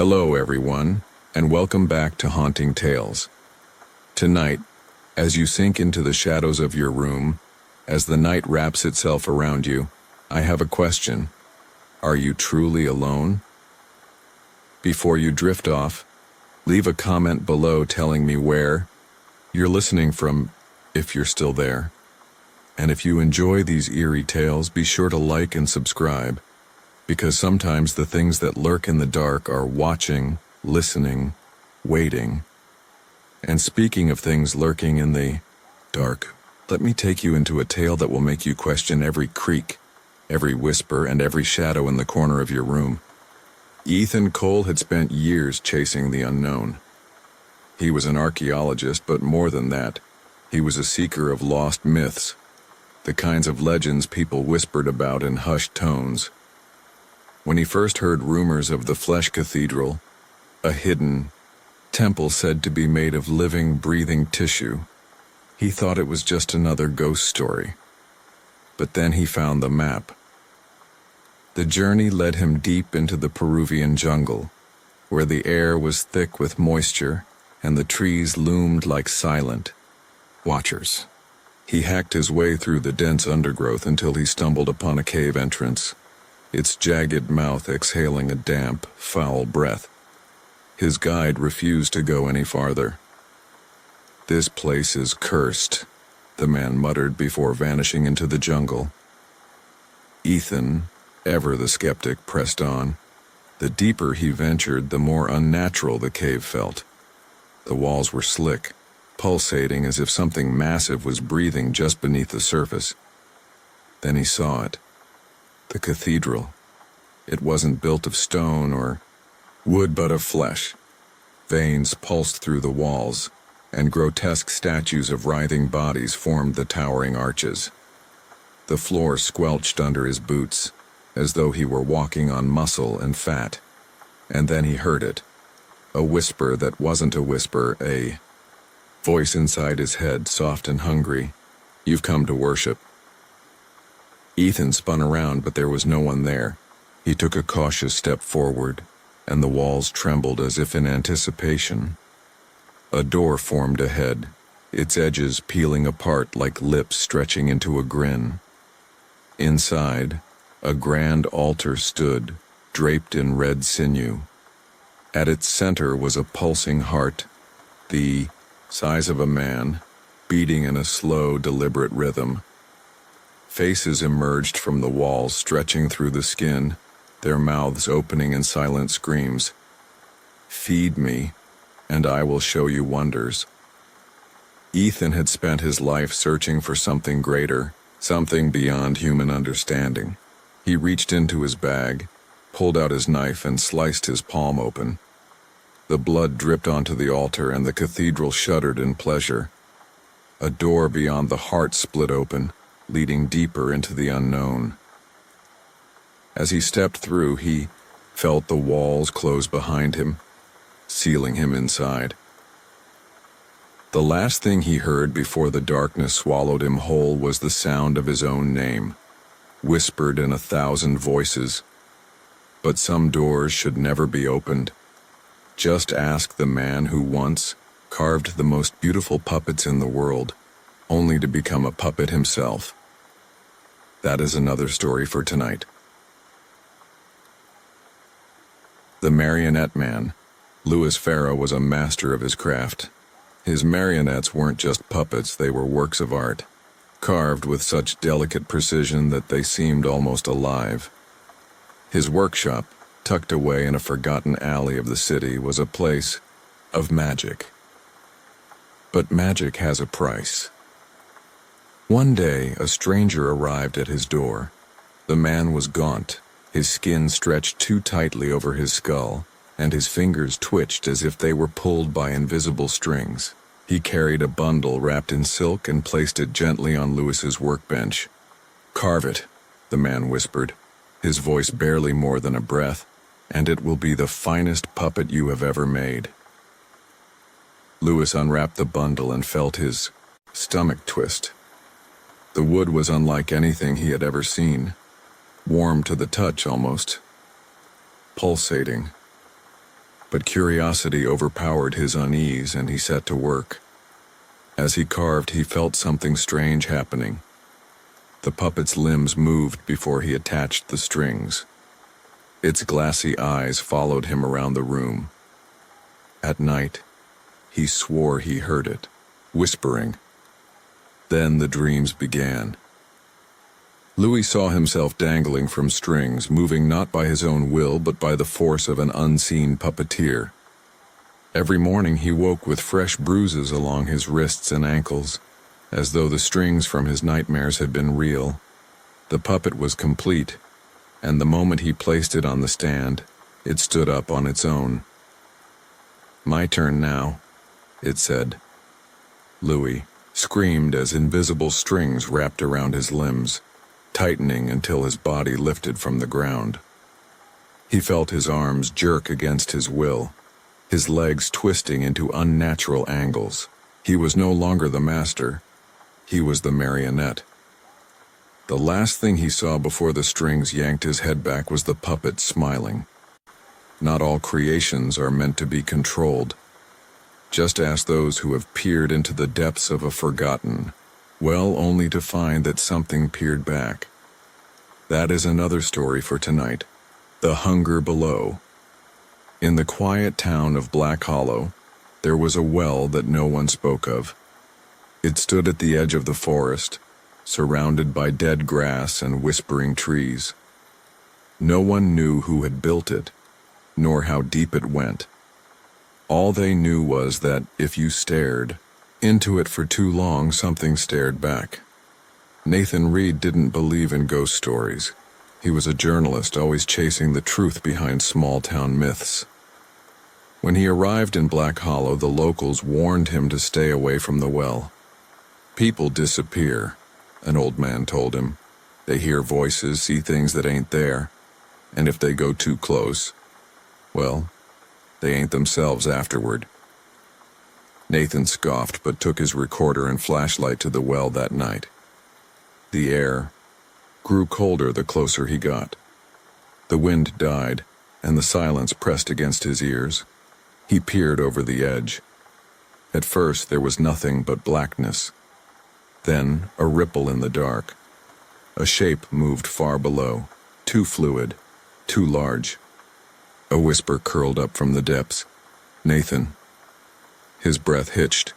Hello everyone, and welcome back to Haunting Tales. Tonight, as you sink into the shadows of your room, as the night wraps itself around you, I have a question. Are you truly alone? Before you drift off, leave a comment below telling me where you're listening from, if you're still there. And if you enjoy these eerie tales, be sure to like and subscribe, because sometimes the things that lurk in the dark are watching, listening, waiting. And speaking of things lurking in the dark, let me take you into a tale that will make you question every creak, every whisper, and every shadow in the corner of your room. Ethan Cole had spent years chasing the unknown. He was an archaeologist, but more than that, he was a seeker of lost myths, the kinds of legends people whispered about in hushed tones. When he first heard rumors of the Flesh Cathedral, a hidden temple said to be made of living, breathing tissue, he thought it was just another ghost story. But then he found the map. The journey led him deep into the Peruvian jungle, where the air was thick with moisture and the trees loomed like silent watchers. He hacked his way through the dense undergrowth until he stumbled upon a cave entrance, its jagged mouth exhaling a damp, foul breath. His guide refused to go any farther. "This place is cursed," the man muttered before vanishing into the jungle. Ethan, ever the skeptic, pressed on. The deeper he ventured, the more unnatural the cave felt. The walls were slick, pulsating as if something massive was breathing just beneath the surface. Then he saw it. The cathedral. It wasn't built of stone or wood but of flesh. Veins pulsed through the walls, and grotesque statues of writhing bodies formed the towering arches. The floor squelched under his boots, as though he were walking on muscle and fat. And then he heard it. A whisper that wasn't a whisper, a voice inside his head, soft and hungry. "You've come to worship." Ethan spun around, but there was no one there. He took a cautious step forward, and the walls trembled as if in anticipation. A door formed ahead, its edges peeling apart like lips stretching into a grin. Inside, a grand altar stood, draped in red sinew. At its center was a pulsing heart, the size of a man, beating in a slow, deliberate rhythm. Faces emerged from the walls, stretching through the skin, their mouths opening in silent screams. "Feed me, and I will show you wonders." Ethan had spent his life searching for something greater, something beyond human understanding. He reached into his bag, pulled out his knife, and sliced his palm open. The blood dripped onto the altar, and the cathedral shuddered in pleasure. A door beyond the heart split open, leading deeper into the unknown. As he stepped through, he felt the walls close behind him, sealing him inside. The last thing he heard before the darkness swallowed him whole was the sound of his own name, whispered in 1,000 voices. But some doors should never be opened. Just ask the man who once carved the most beautiful puppets in the world, only to become a puppet himself. That is another story for tonight. The Marionette Man. Louis Farrow was a master of his craft. His marionettes weren't just puppets, they were works of art, carved with such delicate precision that they seemed almost alive. His workshop, tucked away in a forgotten alley of the city, was a place of magic. But magic has a price. One day, a stranger arrived at his door. The man was gaunt, his skin stretched too tightly over his skull, and his fingers twitched as if they were pulled by invisible strings. He carried a bundle wrapped in silk and placed it gently on Louis's workbench. "Carve it," the man whispered, his voice barely more than a breath, "and it will be the finest puppet you have ever made." Louis unwrapped the bundle and felt his stomach twist. The wood was unlike anything he had ever seen, warm to the touch almost, pulsating. But curiosity overpowered his unease and he set to work. As he carved, he felt something strange happening. The puppet's limbs moved before he attached the strings. Its glassy eyes followed him around the room. At night, he swore he heard it, whispering. Then the dreams began. Louis saw himself dangling from strings, moving not by his own will but by the force of an unseen puppeteer. Every morning he woke with fresh bruises along his wrists and ankles, as though the strings from his nightmares had been real. The puppet was complete, and the moment he placed it on the stand, it stood up on its own. "My turn now," it said. Louis screamed as invisible strings wrapped around his limbs, tightening until his body lifted from the ground. He felt his arms jerk against his will, his legs twisting into unnatural angles. He was no longer the master. He was the marionette. The last thing he saw before the strings yanked his head back was the puppet smiling. Not all creations are meant to be controlled. Just ask those who have peered into the depths of a forgotten well only to find that something peered back. That is another story for tonight. The Hunger Below. In the quiet town of Black Hollow, there was a well that no one spoke of. It stood at the edge of the forest, surrounded by dead grass and whispering trees. No one knew who had built it, nor how deep it went. All they knew was that if you stared into it for too long, something stared back. Nathan Reed didn't believe in ghost stories. He was a journalist, always chasing the truth behind small-town myths. When he arrived in Black Hollow, the locals warned him to stay away from the well. "People disappear," an old man told him. "They hear voices, see things that ain't there, and if they go too close, well, they ain't themselves afterward." Nathan scoffed but took his recorder and flashlight to the well that night. The air grew colder the closer he got. The wind died, and the silence pressed against his ears. He peered over the edge. At first there was nothing but blackness. Then a ripple in the dark. A shape moved far below, too fluid, too large. A whisper curled up from the depths. "Nathan." His breath hitched.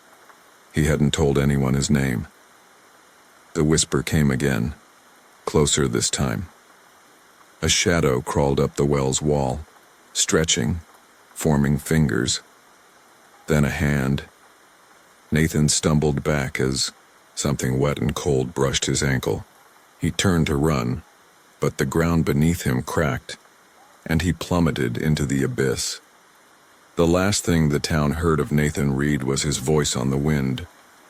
He hadn't told anyone his name. The whisper came again, closer this time. A shadow crawled up the well's wall, stretching, forming fingers. Then a hand. Nathan stumbled back as something wet and cold brushed his ankle. He turned to run, but the ground beneath him cracked, and he plummeted into the abyss. The last thing the town heard of Nathan Reed was his voice on the wind,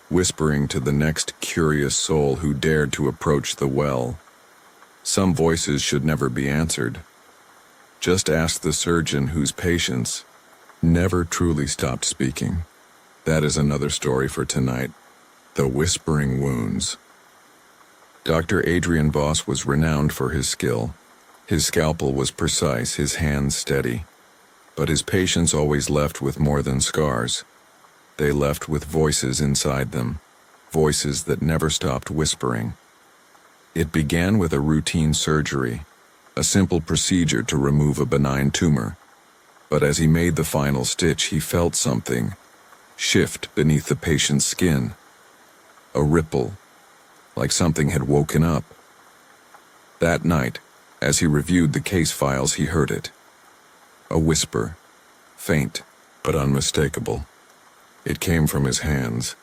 whispering to the next curious soul who dared to approach the well. Some voices should never be answered. Just ask the surgeon whose patients never truly stopped speaking. That is another story for tonight. The Whispering Wounds. Dr. Adrian Voss was renowned for his skill. His scalpel was precise, his hands steady. But his patients always left with more than scars. They left with voices inside them, voices that never stopped whispering. It began with a routine surgery, a simple procedure to remove a benign tumor. But as he made the final stitch, he felt something shift beneath the patient's skin. A ripple, like something had woken up. That night, as he reviewed the case files, he heard it. A whisper, faint but unmistakable. It came from his hands.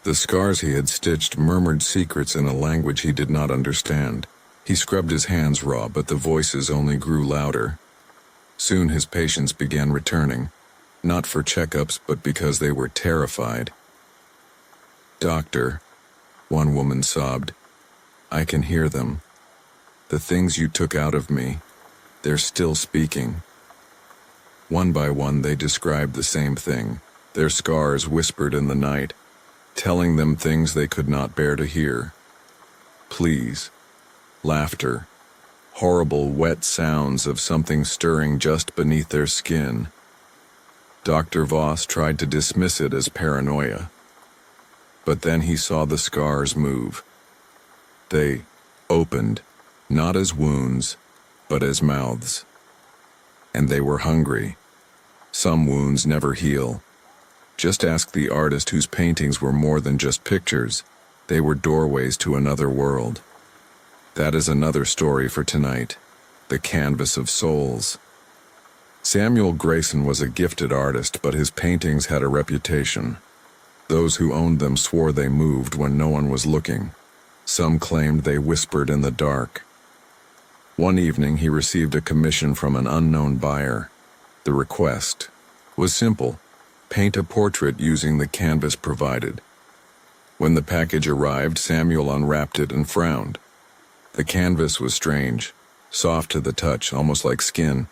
The scars he had stitched murmured secrets in a language he did not understand. He scrubbed his hands raw, but the voices only grew louder. Soon his patients began returning, not for checkups but because they were terrified. "Doctor," one woman sobbed, "I can hear them. The things you took out of me, they're still speaking." One by one they described the same thing. Their scars whispered in the night, telling them things they could not bear to hear. Pleas, laughter, horrible wet sounds of something stirring just beneath their skin. Dr. Voss tried to dismiss it as paranoia. But then he saw the scars move. They opened, not as wounds, but as mouths. And they were hungry. Some wounds never heal. Just ask the artist whose paintings were more than just pictures. They were doorways to another world. That is another story for tonight. The Canvas of Souls. Samuel Grayson was a gifted artist, but his paintings had a reputation. Those who owned them swore they moved when no one was looking. Some claimed they whispered in the dark. One evening he received a commission from an unknown buyer. The request was simple: paint a portrait using the canvas provided. When the package arrived, Samuel unwrapped it and frowned. The canvas was strange, soft to the touch, almost like skin.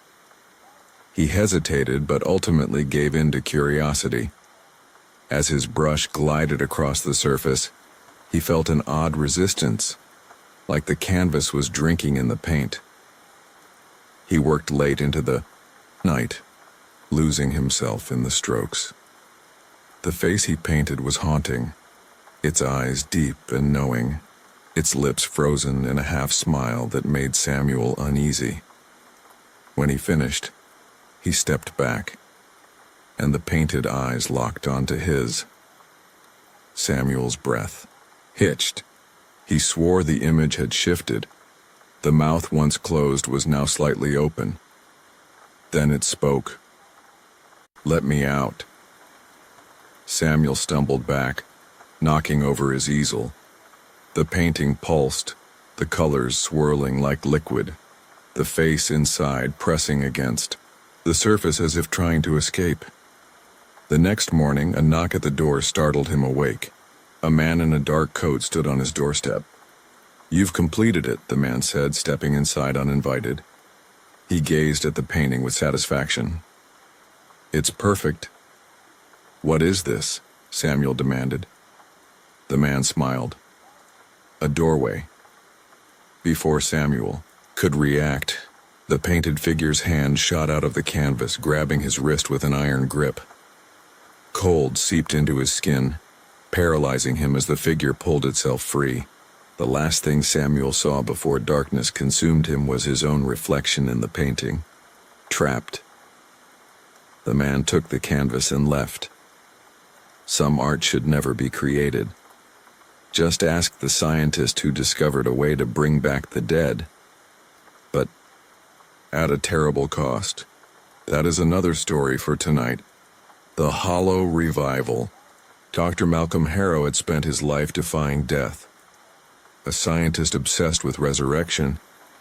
He hesitated, but ultimately gave in to curiosity. As his brush glided across the surface, he felt an odd resistance, like the canvas was drinking in the paint. He worked late into the night, losing himself in the strokes. The face he painted was haunting, its eyes deep and knowing, its lips frozen in a half-smile that made Samuel uneasy. When he finished, he stepped back, and the painted eyes locked onto his. Samuel's breath hitched. He swore the image had shifted. The mouth once closed was now slightly open. Then it spoke. "Let me out." Samuel stumbled back, knocking over his easel. The painting pulsed, the colors swirling like liquid, the face inside pressing against the surface as if trying to escape. The next morning, a knock at the door startled him awake. A man in a dark coat stood on his doorstep. "You've completed it," the man said, stepping inside uninvited. He gazed at the painting with satisfaction. "It's perfect." "What is this?" Samuel demanded. The man smiled. "A doorway." Before Samuel could react, the painted figure's hand shot out of the canvas, grabbing his wrist with an iron grip. Cold seeped into his skin, paralyzing him as the figure pulled itself free. The last thing Samuel saw before darkness consumed him was his own reflection in the painting. Trapped. The man took the canvas and left. Some art should never be created. Just ask the scientist who discovered a way to bring back the dead. But at a terrible cost. That is another story for tonight. The Hollow Revival. Dr. Malcolm Harrow had spent his life defying death. A scientist obsessed with resurrection,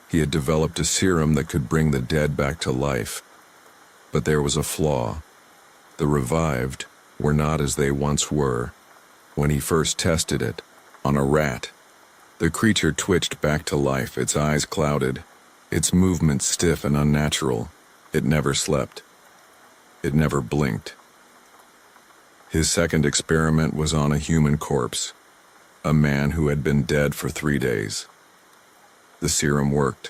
he had developed a serum that could bring the dead back to life. But there was a flaw. The revived were not as they once were. When he first tested it, on a rat, the creature twitched back to life, its eyes clouded, its movements stiff and unnatural. It never slept. It never blinked. His second experiment was on a human corpse, a man who had been dead for 3 days. The serum worked.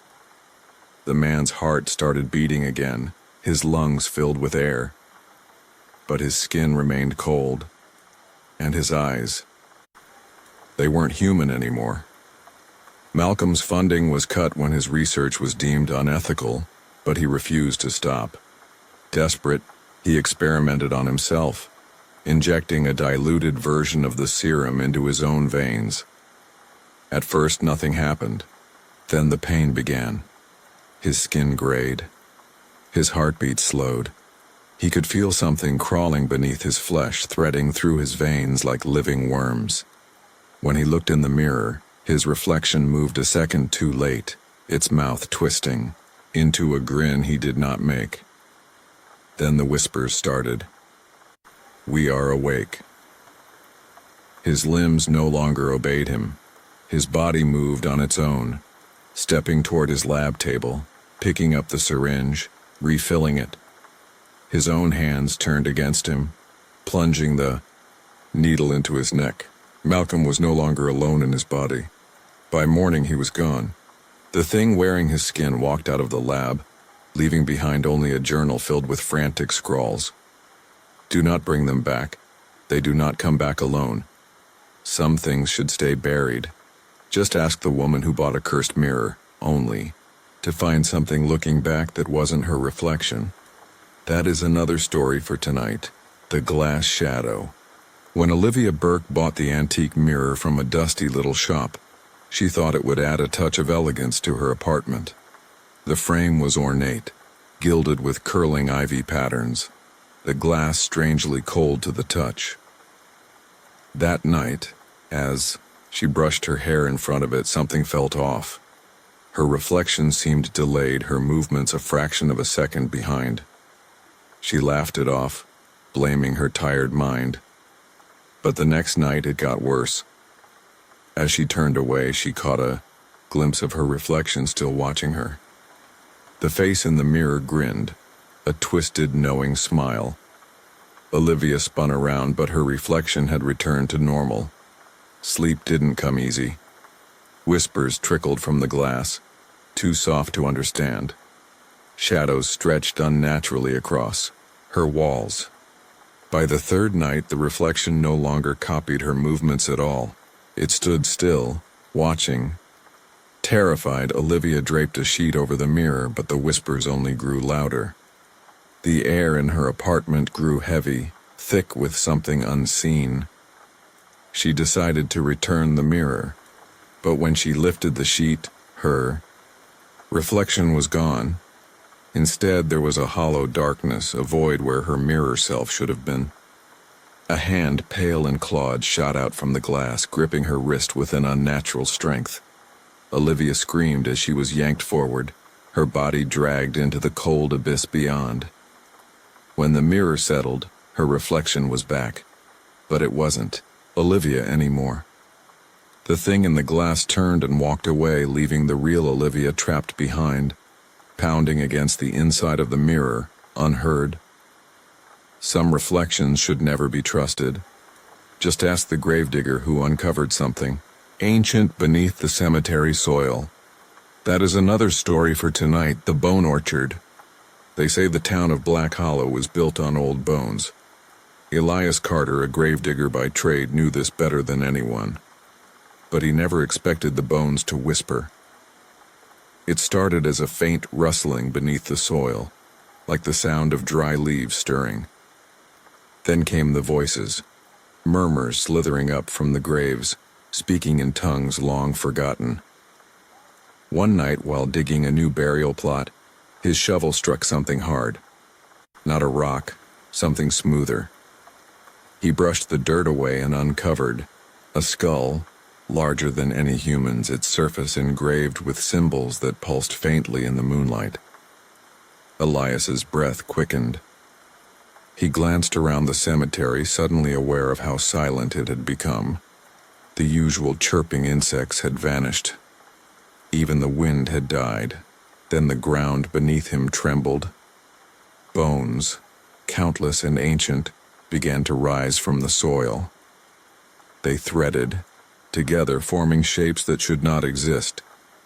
The man's heart started beating again, his lungs filled with air. But his skin remained cold, and his eyes, they weren't human anymore. Malcolm's funding was cut when his research was deemed unethical, but he refused to stop. Desperate, he experimented on himself, injecting a diluted version of the serum into his own veins. At first, nothing happened. Then the pain began. His skin grayed. His heartbeat slowed. He could feel something crawling beneath his flesh, threading through his veins like living worms. When he looked in the mirror, his reflection moved a second too late, its mouth twisting into a grin he did not make. Then the whispers started. "We are awake." His limbs no longer obeyed him. His body moved on its own, stepping toward his lab table, picking up the syringe, refilling it. His own hands turned against him, plunging the needle into his neck. Malcolm was no longer alone in his body. By morning he was gone. The thing wearing his skin walked out of the lab, leaving behind only a journal filled with frantic scrawls. Do not bring them back. They do not come back alone. Some things should stay buried. Just ask the woman who bought a cursed mirror, only, to find something looking back that wasn't her reflection. That is another story for tonight. The Glass Shadow. When Olivia Burke bought the antique mirror from a dusty little shop, she thought it would add a touch of elegance to her apartment. The frame was ornate, gilded with curling ivy patterns, the glass strangely cold to the touch. That night, as she brushed her hair in front of it, something felt off. Her reflection seemed delayed, her movements a fraction of a second behind. She laughed it off, blaming her tired mind. But the next night it got worse. As she turned away, she caught a glimpse of her reflection still watching her. The face in the mirror grinned, a twisted, knowing smile. Olivia spun around, but her reflection had returned to normal. Sleep didn't come easy. Whispers trickled from the glass, too soft to understand. Shadows stretched unnaturally across her walls. By the third night, the reflection no longer copied her movements at all. It stood still, watching. Terrified, Olivia draped a sheet over the mirror, but the whispers only grew louder. The air in her apartment grew heavy, thick with something unseen. She decided to return the mirror, but when she lifted the sheet, her reflection was gone. Instead, there was a hollow darkness, a void where her mirror self should have been. A hand, pale and clawed, shot out from the glass, gripping her wrist with an unnatural strength. Olivia screamed as she was yanked forward, her body dragged into the cold abyss beyond. When the mirror settled, her reflection was back, but it wasn't Olivia anymore. The thing in the glass turned and walked away, leaving the real Olivia trapped behind, pounding against the inside of the mirror, unheard. Some reflections should never be trusted. Just ask the gravedigger who uncovered something ancient beneath the cemetery soil. That is another story for tonight, the Bone Orchard. They say the town of Black Hollow was built on old bones. Elias Carter, a gravedigger by trade, knew this better than anyone. But he never expected the bones to whisper. It started as a faint rustling beneath the soil, like the sound of dry leaves stirring. Then came the voices, murmurs slithering up from the graves, speaking in tongues long forgotten. One night, while digging a new burial plot, his shovel struck something hard. Not a rock, something smoother. He brushed the dirt away and uncovered a skull, larger than any human's, its surface engraved with symbols that pulsed faintly in the moonlight. Elias's breath quickened. He glanced around the cemetery, suddenly aware of how silent it had become. The usual chirping insects had vanished. Even the wind had died. Then the ground beneath him trembled. Bones, countless and ancient, began to rise from the soil. They threaded together, forming shapes that should not exist,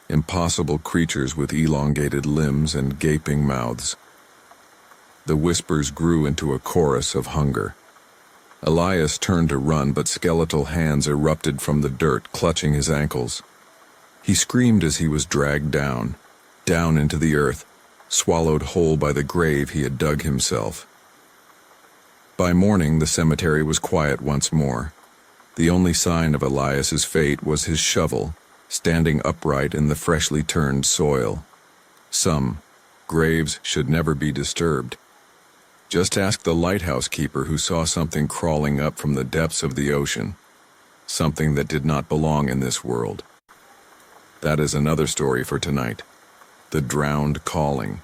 impossible creatures with elongated limbs and gaping mouths. The whispers grew into a chorus of hunger. Elias turned to run, but skeletal hands erupted from the dirt, clutching his ankles. He screamed as he was dragged down into the earth, swallowed whole by the grave he had dug himself. By morning, the cemetery was quiet once more. The only sign of Elias's fate was his shovel, standing upright in the freshly turned soil. Some graves should never be disturbed. Just ask the lighthouse keeper who saw something crawling up from the depths of the ocean, something that did not belong in this world. That is another story for tonight, the Drowned Calling.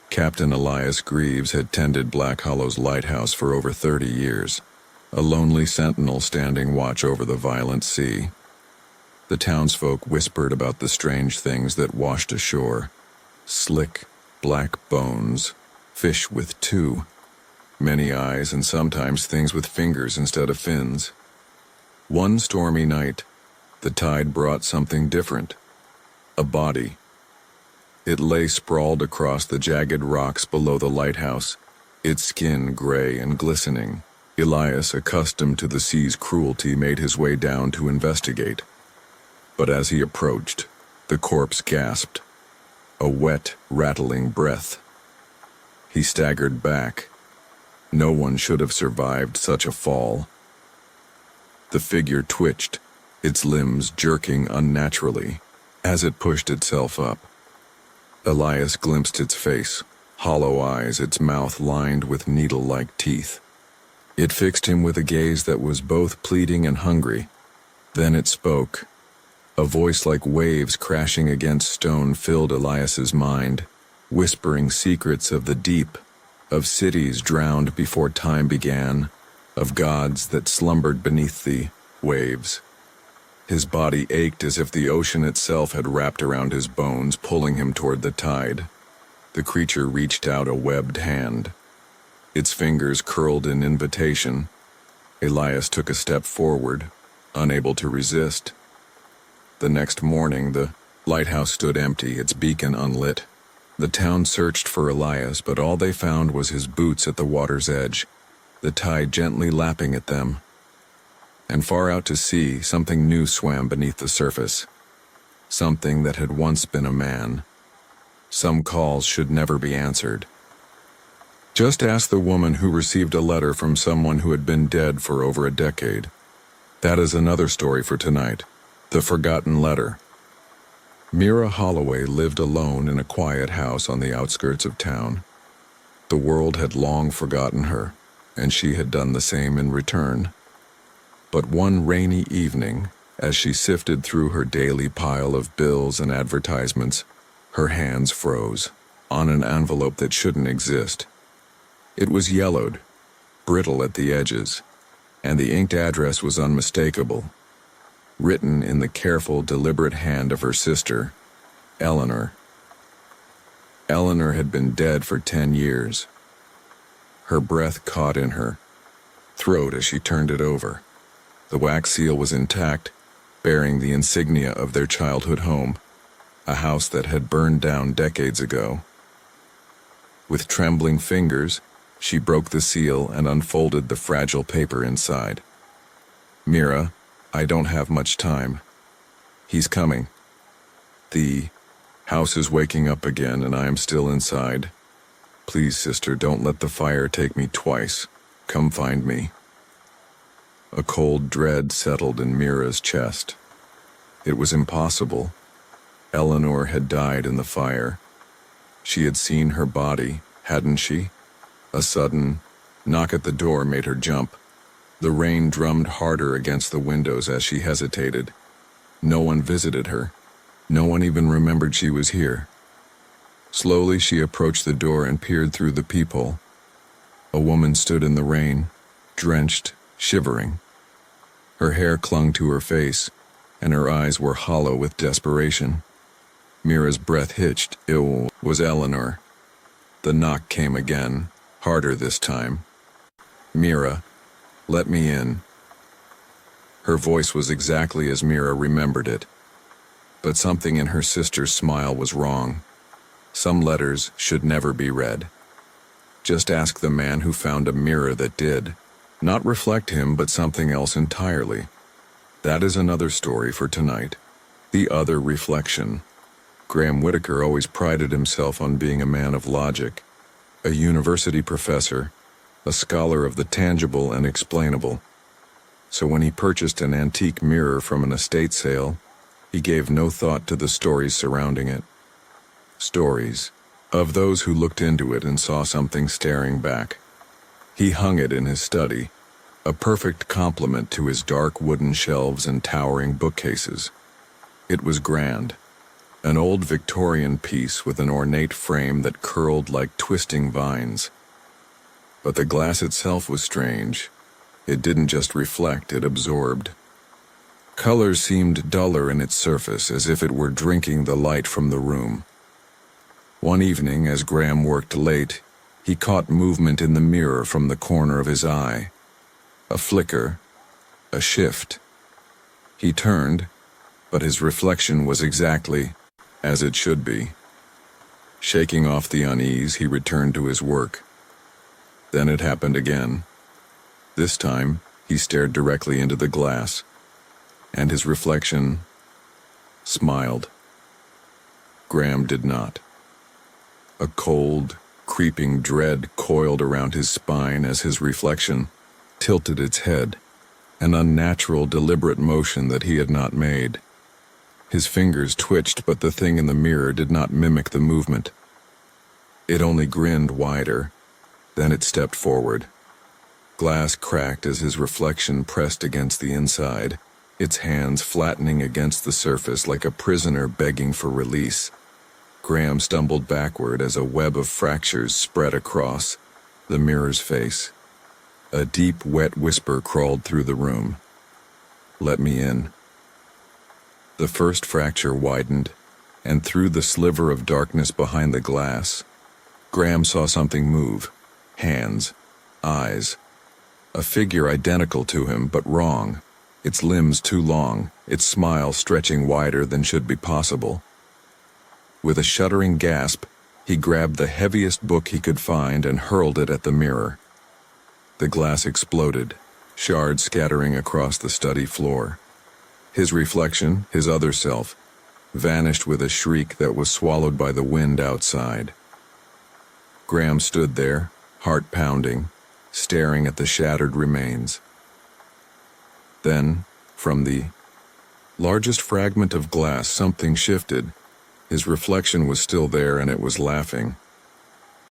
Captain Elias Greaves had tended Black Hollow's lighthouse for over 30 years. A lonely sentinel standing watch over the violent sea. The townsfolk whispered about the strange things that washed ashore. Slick, black bones, fish with two, many eyes, and sometimes things with fingers instead of fins. One stormy night, the tide brought something different. A body. It lay sprawled across the jagged rocks below the lighthouse, its skin gray and glistening. Elias, accustomed to the sea's cruelty, made his way down to investigate. But as he approached, the corpse gasped, a wet, rattling breath. He staggered back. No one should have survived such a fall. The figure twitched, its limbs jerking unnaturally, as it pushed itself up. Elias glimpsed its face, hollow eyes, its mouth lined with needle-like teeth. It fixed him with a gaze that was both pleading and hungry. Then it spoke. A voice like waves crashing against stone filled Elias's mind, whispering secrets of the deep, of cities drowned before time began, of gods that slumbered beneath the waves. His body ached as if the ocean itself had wrapped around his bones, pulling him toward the tide. The creature reached out a webbed hand. Its fingers curled in invitation. Elias took a step forward, unable to resist. The next morning, the lighthouse stood empty, its beacon unlit. The town searched for Elias, but all they found was his boots at the water's edge, the tide gently lapping at them. And far out to sea, something new swam beneath the surface. Something that had once been a man. Some calls should never be answered. Just ask the woman who received a letter from someone who had been dead for over a decade. That is another story for tonight. The Forgotten Letter. Mira Holloway lived alone in a quiet house on the outskirts of town. The world had long forgotten her, and she had done the same in return. But one rainy evening, as she sifted through her daily pile of bills and advertisements, her hands froze on an envelope that shouldn't exist. It was yellowed, brittle at the edges, and the inked address was unmistakable. Written in the careful, deliberate hand of her sister, Eleanor. Eleanor had been dead for 10 years. Her breath caught in her throat as she turned it over. The wax seal was intact, bearing the insignia of their childhood home, a house that had burned down decades ago. With trembling fingers, she broke the seal and unfolded the fragile paper inside. Mira, I don't have much time. He's coming. The house is waking up again and I am still inside. Please, sister, don't let the fire take me twice. Come find me. A cold dread settled in Mira's chest. It was impossible. Eleanor had died in the fire. She had seen her body, hadn't she? A sudden knock at the door made her jump. The rain drummed harder against the windows as she hesitated. No one visited her. No one even remembered she was here. Slowly she approached the door and peered through the peephole. A woman stood in the rain, drenched, shivering. Her hair clung to her face, and her eyes were hollow with desperation. Mira's breath hitched. It was Eleanor. The knock came again, harder this time. Mira, let me in. Her voice was exactly as Mira remembered it. But something in her sister's smile was wrong. Some letters should never be read. Just ask the man who found a mirror that did. Not reflect him, but something else entirely. That is another story for tonight. The Other Reflection. Graham Whitaker always prided himself on being a man of logic, a university professor, a scholar of the tangible and explainable. So when he purchased an antique mirror from an estate sale, he gave no thought to the stories surrounding it. Stories of those who looked into it and saw something staring back. He hung it in his study, a perfect complement to his dark wooden shelves and towering bookcases. It was grand, an old Victorian piece with an ornate frame that curled like twisting vines. But the glass itself was strange. It didn't just reflect, it absorbed. Color seemed duller in its surface, as if it were drinking the light from the room. One evening, as Graham worked late, he caught movement in the mirror from the corner of his eye. A flicker, a shift. He turned, but his reflection was exactly as it should be. Shaking off the unease, he returned to his work. Then it happened again. This time, he stared directly into the glass, and his reflection smiled. Graham did not. A cold, creeping dread coiled around his spine as his reflection tilted its head, an unnatural, deliberate motion that he had not made. His fingers twitched, but the thing in the mirror did not mimic the movement. It only grinned wider. Then it stepped forward. Glass cracked as his reflection pressed against the inside, its hands flattening against the surface like a prisoner begging for release. Graham stumbled backward as a web of fractures spread across the mirror's face. A deep, wet whisper crawled through the room. "Let me in." The first fracture widened, and through the sliver of darkness behind the glass, Graham saw something move. Hands, eyes. A figure identical to him, but wrong. Its limbs too long, its smile stretching wider than should be possible. With a shuddering gasp, he grabbed the heaviest book he could find and hurled it at the mirror. The glass exploded, shards scattering across the study floor. His reflection, his other self, vanished with a shriek that was swallowed by the wind outside. Graham stood there, heart pounding, staring at the shattered remains. Then, from the largest fragment of glass, something shifted. His reflection was still there, and it was laughing.